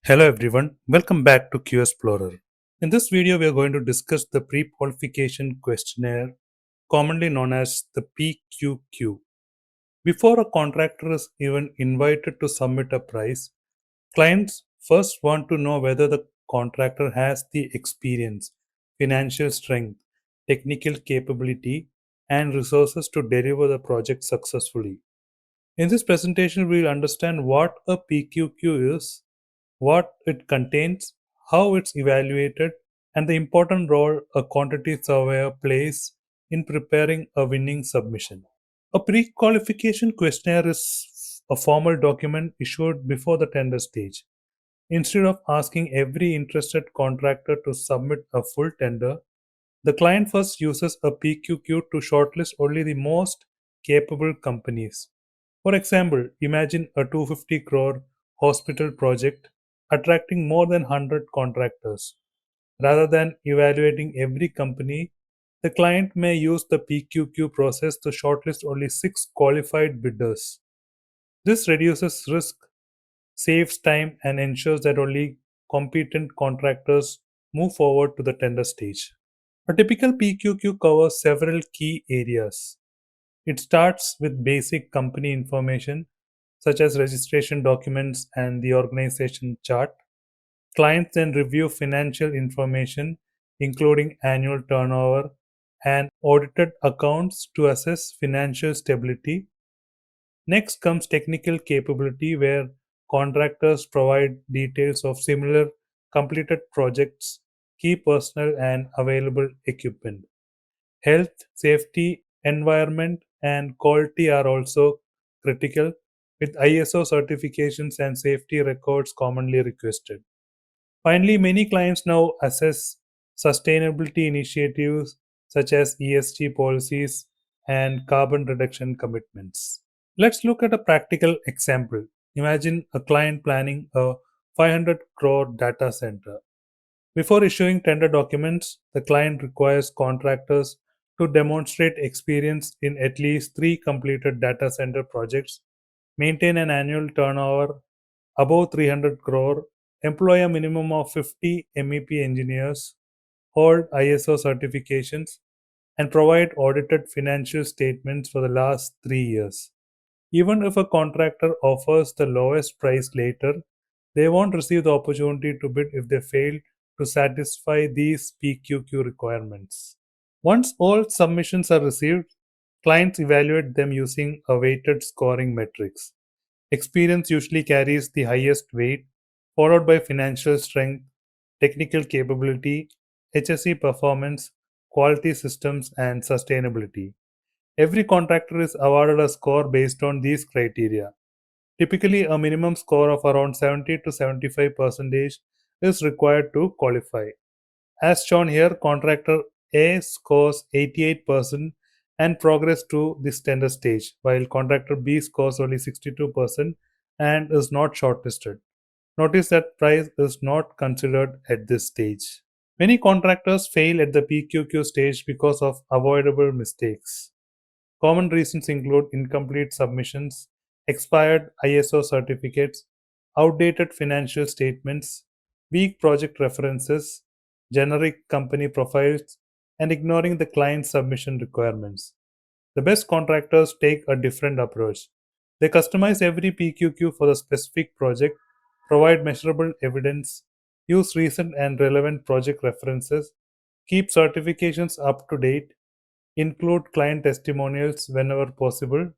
Hello everyone, welcome back to QSplorer. In this video, we are going to discuss the Pre-Qualification Questionnaire, commonly known as the PQQ. Before a contractor is even invited to submit a price, clients first want to know whether the contractor has the experience, financial strength, technical capability, and resources to deliver the project successfully. In this presentation, we will understand what a PQQ is, what it contains, how it's evaluated, and the important role a quantity surveyor plays in preparing a winning submission. A pre-qualification questionnaire is a formal document issued before the tender stage. Instead of asking every interested contractor to submit a full tender, the client first uses a PQQ to shortlist only the most capable companies. For example, imagine a 250 crore hospital project attracting more than 100 contractors. Rather than evaluating every company, the client may use the PQQ process to shortlist only 6 qualified bidders. This reduces risk, saves time, and ensures that only competent contractors move forward to the tender stage. A typical PQQ covers several key areas. It starts with basic company information such as registration documents and the organization chart. Clients then review financial information, including annual turnover and audited accounts to assess financial stability. Next comes technical capability, where contractors provide details of similar completed projects, key personnel, and available equipment. Health, safety, environment, and quality are also critical, with ISO certifications and safety records commonly requested. Finally, many clients now assess sustainability initiatives such as ESG policies and carbon reduction commitments. Let's look at a practical example. Imagine a client planning a 500 crore data center. Before issuing tender documents, the client requires contractors to demonstrate experience in at least 3 completed data center projects, maintain an annual turnover above 300 crore, employ a minimum of 50 MEP engineers, hold ISO certifications, and provide audited financial statements for the last 3 years. Even if a contractor offers the lowest price later, they won't receive the opportunity to bid if they fail to satisfy these PQQ requirements. Once all submissions are received, clients evaluate them using a weighted scoring matrix. Experience usually carries the highest weight, followed by financial strength, technical capability, HSE performance, quality systems, and sustainability. Every contractor is awarded a score based on these criteria. Typically, a minimum score of around 70 to 75% is required to qualify. As shown here, contractor A scores 88% and progress to the tender stage, while contractor B scores only 62% and is not shortlisted. Notice that price is not considered at this stage. Many contractors fail at the PQQ stage because of avoidable mistakes. Common reasons include incomplete submissions, expired ISO certificates, outdated financial statements, weak project references, generic company profiles, and ignoring the client's submission requirements. The best contractors take a different approach. They customize every PQQ for the specific project, provide measurable evidence, use recent and relevant project references, keep certifications up to date, include client testimonials whenever possible,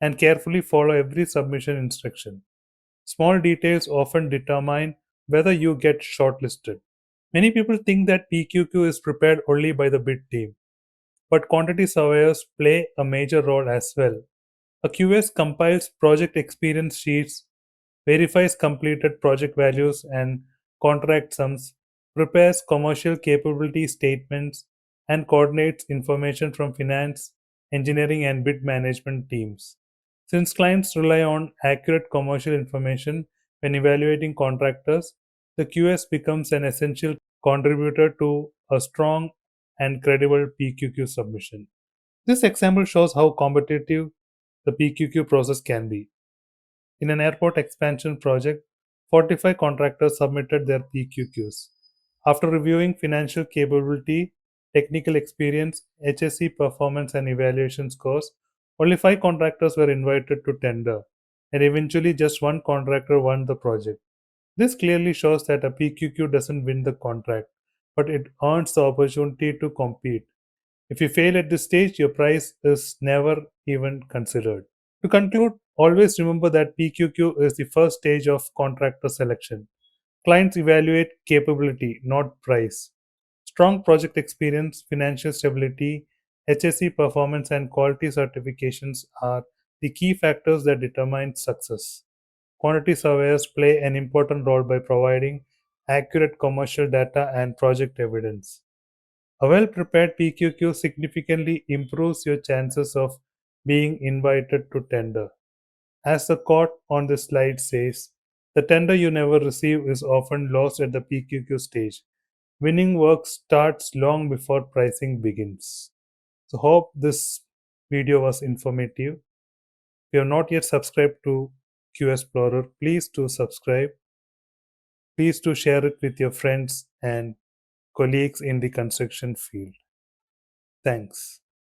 and carefully follow every submission instruction. Small details often determine whether you get shortlisted. Many people think that PQQ is prepared only by the bid team, but quantity surveyors play a major role as well. A QS compiles project experience sheets, verifies completed project values and contract sums, prepares commercial capability statements, and coordinates information from finance, engineering, and bid management teams. Since clients rely on accurate commercial information when evaluating contractors, the QS becomes an essential contributor to a strong and credible PQQ submission. This example shows how competitive the PQQ process can be. In an airport expansion project, 45 contractors submitted their PQQs. After reviewing financial capability, technical experience, HSE performance, and evaluation scores, only 5 contractors were invited to tender, and eventually just one contractor won the project. This clearly shows that a PQQ doesn't win the contract, but it earns the opportunity to compete. If you fail at this stage, your price is never even considered. To conclude, always remember that PQQ is the first stage of contractor selection. Clients evaluate capability, not price. Strong project experience, financial stability, HSE performance, and quality certifications are the key factors that determine success. Quantity surveyors play an important role by providing accurate commercial data and project evidence. A well prepared PQQ significantly improves your chances of being invited to tender. As the quote on this slide says, the tender you never receive is often lost at the PQQ stage. Winning work starts long before pricing begins. So, hope this video was informative. If you have not yet subscribed to QSplorer, please do subscribe. Please do share it with your friends and colleagues in the construction field. Thanks.